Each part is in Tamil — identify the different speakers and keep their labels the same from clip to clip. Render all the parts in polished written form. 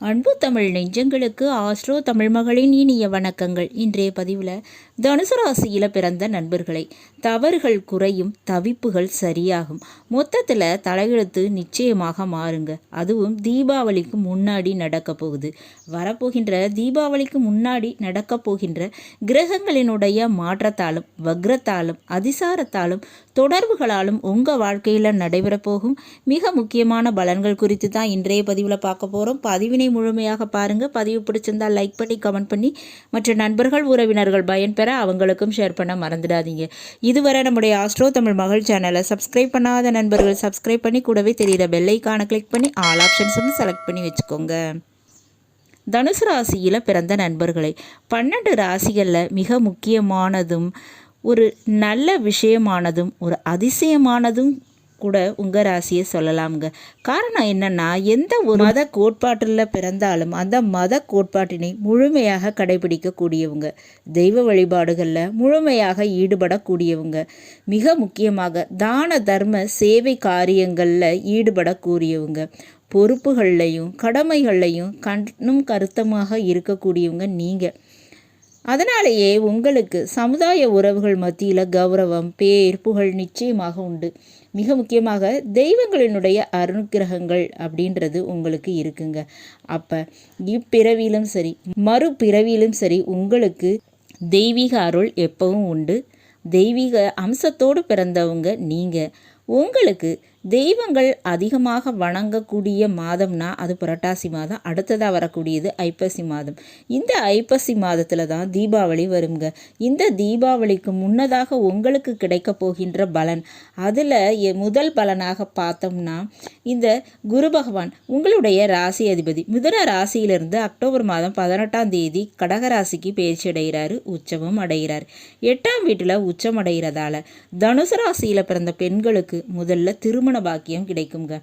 Speaker 1: அன்பு தமிழ் நெஞ்சங்களுக்கு ஆஸ்ட்ரோ தமிழ் மகளின் இனிய வணக்கங்கள். இன்றைய பதிவில் தனுசு ராசியில் பிறந்த நண்பர்களை தவறுகள் குறையும், தவிப்புகள் சரியாகும். மொத்தத்தில் தலையெழுத்து நிச்சயமாக மாறுங்க. அதுவும் தீபாவளிக்கு முன்னாடி நடக்க போகுது. வரப்போகின்ற தீபாவளிக்கு முன்னாடி நடக்க போகின்ற கிரகங்களினுடைய மாற்றத்தாலும் வக்ரத்தாலும் அதிசாரத்தாலும் தொடர்புகளாலும் உங்கள் வாழ்க்கையில் நடைபெற போகும் மிக முக்கியமான பலன்கள் குறித்து தான் இன்றைய பதிவில் பார்க்க போகிறோம். பதிவினை முழுமையாக பாருங்கள். பதிவு பிடிச்சிருந்தால் லைக் பண்ணி கமெண்ட் பண்ணி மற்ற நண்பர்கள் உறவினர்கள் பயன்பெற அவங்களுக்கும் ஷேர் பண்ண மறந்துடாதீங்க. இதுவரை நம்முடைய ஆஸ்ட்ரோ தமிழ் மகள் சேனலை சப்ஸ்கிரைப் பண்ணாத நண்பர்கள் சப்ஸ்கிரைப் பண்ணி கூடவே தெரிகிற பெல்லைக்கான கிளிக் பண்ணி ஆல் ஆப்ஷன்ஸ் வந்து செலக்ட் பண்ணி வச்சுக்கோங்க. தனுசு ராசியில் பிறந்த நண்பர்களை 12 ராசிகளில் மிக முக்கியமானதும் ஒரு நல்ல விஷயமானதும் ஒரு அதிசயமானதும் கூட உங்கள் ராசியை சொல்லலாமுங்க. காரணம் என்னென்னா, எந்த ஒரு மத கோட்பாட்டில் பிறந்தாலும் அந்த மத கோட்பாட்டினை முழுமையாக கடைபிடிக்கக்கூடியவங்க, தெய்வ வழிபாடுகளில் முழுமையாக ஈடுபடக்கூடியவங்க, மிக முக்கியமாக தான தர்ம சேவை காரியங்களில் ஈடுபடக்கூடியவங்க, பொறுப்புகள்லையும் கடமைகள்லையும் கண்ணும் கருத்தமாக இருக்கக்கூடியவங்க நீங்கள். அதனாலேயே உங்களுக்கு சமுதாய உறவுகள் மத்தியில் கௌரவம் பேர் புகழ் நிச்சயமாக உண்டு. மிக முக்கியமாக தெய்வங்களினுடைய அனுக்கிரகங்கள் அப்படின்றது உங்களுக்கு இருக்குங்க. அப்போ இப்பிறவியிலும் சரி மறுபிறவியிலும் சரி உங்களுக்கு தெய்வீக அருள் எப்பவும் உண்டு. தெய்வீக அம்சத்தோடு பிறந்தவங்க நீங்கள். உங்களுக்கு தெய்வங்கள் அதிகமாக வணங்கக்கூடிய மாதம்னா அது புரட்டாசி மாதம். அடுத்ததாக வரக்கூடியது ஐப்பசி மாதம். இந்த ஐப்பசி மாதத்தில் தான் தீபாவளி வருங்க. இந்த தீபாவளிக்கு முன்னதாக உங்களுக்கு கிடைக்க போகின்ற பலன், அதில் முதல் பலனாக பார்த்தோம்னா இந்த குரு பகவான் உங்களுடைய ராசி அதிபதி மிதுன ராசியிலிருந்து அக்டோபர் மாதம் 18ஆம் தேதி கடகராசிக்கு பயிற்சி அடைகிறாரு, உச்சமும் அடைகிறார். 8ஆம் வீட்டில் உச்சம் அடைகிறதால தனுசு ராசியில் பிறந்த பெண்களுக்கு முதல்ல திருமண பாக்கியம் கிடைக்குங்க.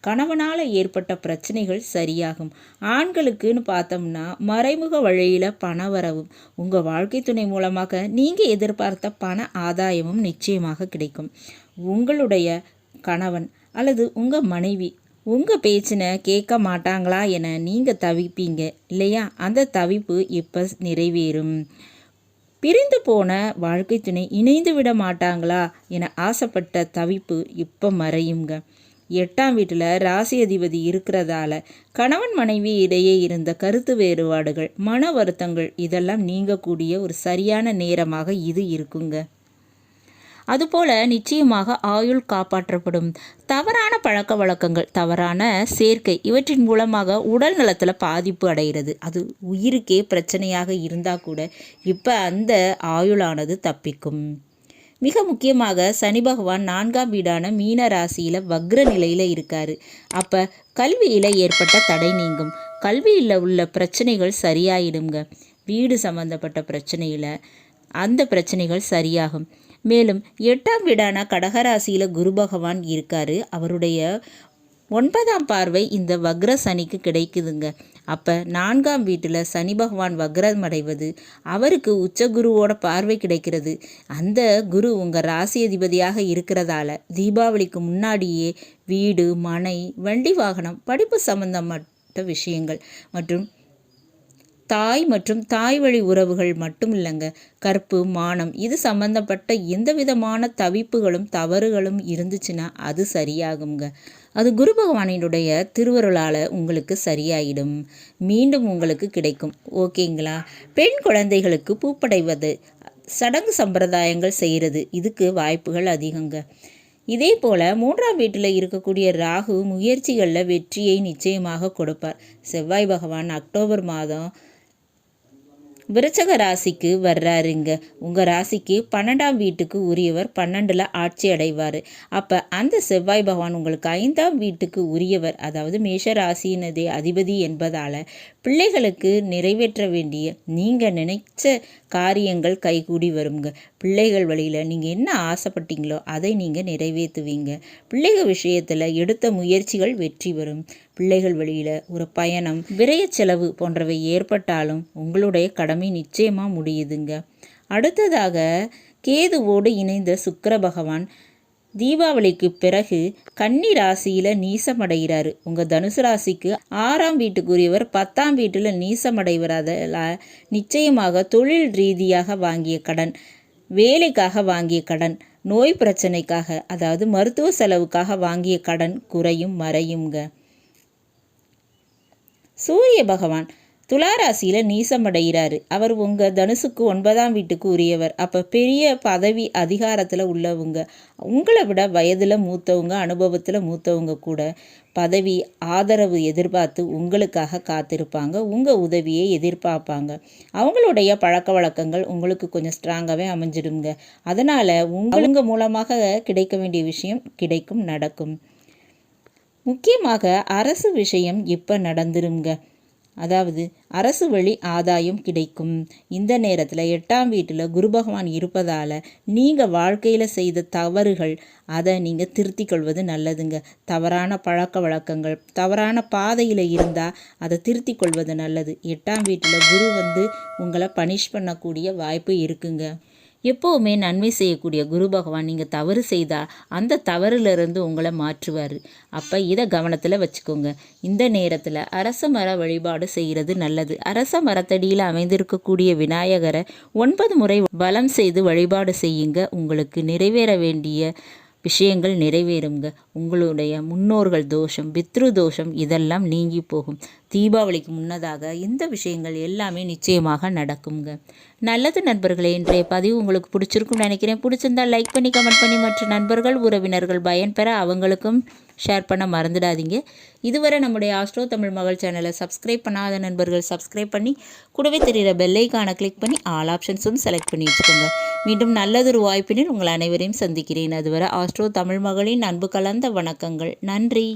Speaker 1: கணவனால் ஏற்பட்ட பிரச்சனைகள் சரியாகும். ஆண்களுக்குன்னு பார்த்தோம்னா மறைமுக வழியில் பண வரவும், உங்கள் வாழ்க்கை துணை மூலமாக நீங்கள் எதிர்பார்த்த பண ஆதாயமும் நிச்சயமாக கிடைக்கும். உங்களுடைய கணவன் அல்லது உங்கள் மனைவி உங்கள் பேச்சினை கேட்க மாட்டாங்களா என நீங்கள் தவிப்பீங்க இல்லையா? அந்த தவிப்பு இப்போ நிறைவேறும். பிரிந்து போன வாழ்க்கை துணை இணைந்து விட மாட்டாங்களா என ஆசைப்பட்ட தவிப்பு இப்போ மறையுங்க. 8ஆம் வீட்டில் ராசி அதிபதி இருக்கிறதால கணவன் மனைவி இடையே இருந்த கருத்து வேறுபாடுகள், மன வருத்தங்கள் இதெல்லாம் நீங்கக்கூடிய ஒரு சரியான நேரமாக இது இருக்குங்க. அதுபோல் நிச்சயமாக ஆயுள் காப்பாற்றப்படும். தவறான பழக்க வழக்கங்கள், தவறான சேர்க்கை இவற்றின் மூலமாக உடல் நலத்தில் பாதிப்பு அடைகிறது. அது உயிருக்கே பிரச்சனையாக இருந்தால் கூட இப்போ அந்த ஆயுளானது தப்பிக்கும். மிக முக்கியமாக சனி பகவான் 4ஆம் வீடான மீன ராசியில் வக்ர நிலையில் இருக்கார். அப்போ கல்வியில் ஏற்பட்ட தடை நீங்கும். கல்வியில் உள்ள பிரச்சனைகள் சரியாயிடுங்க. வீடு சம்பந்தப்பட்ட பிரச்சனையில் அந்த பிரச்சனைகள் சரியாகும். மேலும் 8ஆம் வீடான கடகராசியில் குரு பகவான் இருக்கார். அவருடைய 9ஆம் பார்வை இந்த வக்ர சனிக்கு கிடைக்குதுங்க. அப்போ 4ஆம் வீட்டில் சனி பகவான் வக்ரம் அடைவது, அவருக்கு உச்ச குருவோட பார்வை கிடைக்கிறது. அந்த குரு உங்கள் ராசி அதிபதியாக இருக்கிறதால தீபாவளிக்கு முன்னாடியே வீடு மனை வண்டி வாகனம் படிப்பு சம்பந்தப்பட்ட விஷயங்கள் மற்றும் தாய் மற்றும் தாய் வழி உறவுகள் மட்டும் இல்லைங்க, கற்பு மானம் இது சம்பந்தப்பட்ட எந்த விதமான தவிப்புகளும் தவறுகளும் இருந்துச்சுன்னா அது சரியாகுங்க. அது குரு பகவானினுடைய திருவருளால் உங்களுக்கு சரியாயிடும், மீண்டும் உங்களுக்கு கிடைக்கும். ஓகேங்களா? பெண் குழந்தைகளுக்கு பூப்படைவது, சடங்கு சம்பிரதாயங்கள் செய்கிறது, இதுக்கு வாய்ப்புகள் அதிகங்க. இதே போல் 3ஆம் வீட்டில் இருக்கக்கூடிய ராகு முயற்சிகளில் வெற்றியை நிச்சயமாக கொடுப்பார். செவ்வாய் பகவான் அக்டோபர் மாதம் விருச்சக ராசிக்கு வர்றாருங்க. உங்கள் ராசிக்கு 12ஆம் வீட்டுக்கு உரியவர் 12ல் ஆட்சி அடைவார். அப்போ அந்த செவ்வாய் பகவான் உங்களுக்கு 5ஆம் வீட்டுக்கு உரியவர், அதாவது மேஷ ராசியினதே அதிபதி என்பதால் பிள்ளைகளுக்கு நிறைவேற்ற வேண்டிய நீங்கள் நினைச்ச காரியங்கள் கைகூடி வருங்க. பிள்ளைகள் வழியில் நீங்கள் என்ன ஆசைப்பட்டீங்களோ அதை நீங்கள் நிறைவேற்றுவீங்க. பிள்ளைகள் விஷயத்தில் எடுத்த முயற்சிகள் வெற்றி வரும். பிள்ளைகள் வழியில் ஒரு பயணம், விரய செலவு போன்றவை ஏற்பட்டாலும் உங்களுடைய கடமை நிச்சயமாக முடியுதுங்க. அடுத்ததாக கேதுவோடு இணைந்த சுக்கிர பகவான் தீபாவளிக்கு பிறகு கன்னி ராசியில் நீசமடைகிறாரு. உங்கள் தனுசு ராசிக்கு 6ஆம் வீட்டுக்குரியவர் 10ஆம் வீட்டில் நீசமடைவதால் நிச்சயமாக தொழில் ரீதியாக வாங்கிய கடன், வேலைக்காக வாங்கிய கடன், நோய் பிரச்சனைக்காக அதாவது மருத்துவ செலவுக்காக வாங்கிய கடன் குறையும், மறையுங்க. சூரிய பகவான் துளாராசியில் நீசமடைகிறாரு. அவர் உங்கள் தனுசுக்கு 9ஆம் வீட்டுக்கு உரியவர். அப்போ பெரிய பதவி அதிகாரத்தில் உள்ளவங்க, உங்களை விட வயதில் மூத்தவங்க, அனுபவத்தில் மூத்தவங்க கூட பதவி ஆதரவு எதிர்பார்த்து உங்களுக்காக காத்திருப்பாங்க, உங்கள் உதவியை எதிர்பார்ப்பாங்க. அவங்களுடைய பழக்க வழக்கங்கள் உங்களுக்கு கொஞ்சம் ஸ்ட்ராங்காகவே அமைஞ்சிடுங்க. அதனால் உங்க மூலமாக கிடைக்க வேண்டிய விஷயம் கிடைக்கும், நடக்கும். முக்கியமாக அரசு விஷயம் இப்போ நடந்துருங்க. அதாவது அரசு வழி ஆதாயம் கிடைக்கும். இந்த நேரத்தில் 8ஆம் வீட்டில் குரு பகவான் இருப்பதால் நீங்கள் வாழ்க்கையில் செய்த தவறுகள் அதை நீங்கள் திருத்திக் கொள்வது நல்லதுங்க. தவறான பழக்க வழக்கங்கள், தவறான பாதையில் இருந்தால் அதை திருத்திக் கொள்வது நல்லது. 8ஆம் வீட்டில் குரு உங்களை பனிஷ் பண்ணக்கூடிய வாய்ப்பு இருக்குங்க. எப்போவுமே நன்மை செய்யக்கூடிய குரு பகவான் நீங்கள் தவறு செய்தால் அந்த தவறிலிருந்து உங்களை மாற்றுவார். அப்போ இதை கவனத்தில் வச்சுக்கோங்க. இந்த நேரத்தில் அரச மர வழிபாடு செய்கிறது நல்லது. அரச மரத்தடியில் அமைந்திருக்கக்கூடிய விநாயகரை 9 முறை வலம் செய்து வழிபாடு செய்யுங்க. உங்களுக்கு நிறைவேற வேண்டிய விஷயங்கள் நிறைவேறுங்க. உங்களுடைய முன்னோர்கள் தோஷம், பித்ரு தோஷம் இதெல்லாம் நீங்கி போகும். தீபாவளிக்கு முன்னதாக இந்த விஷயங்கள் எல்லாமே நிச்சயமாக நடக்குங்க. நல்லது நண்பர்களே, இன்றைய பதிவு உங்களுக்கு பிடிச்சிருக்குன்னு நினைக்கிறேன். பிடிச்சிருந்தால் லைக் பண்ணி, கமெண்ட் பண்ணி மற்ற நண்பர்கள், உறவினர்கள் பயன்பெற அவங்களுக்கும் ஷேர் பண்ண மறந்துடாதீங்க. இதுவரை நம்முடைய ஆஸ்ட்ரோ தமிழ் மகள் சேனலை சப்ஸ்கிரைப் பண்ணாத நண்பர்கள் சப்ஸ்கிரைப் பண்ணி கூடவே தெரிகிற பெல்லைக்கான கிளிக் பண்ணி ஆல் ஆப்ஷன்ஸும் செலக்ட் பண்ணி வச்சுக்கோங்க. மீண்டும் நல்லதொரு வாய்ப்பினில் உங்கள் அனைவரையும் சந்திக்கிறேன். அதுவரை ஆஸ்ட்ரோ தமிழ் மகளின் அன்பு கலந்த வணக்கங்கள். நன்றி.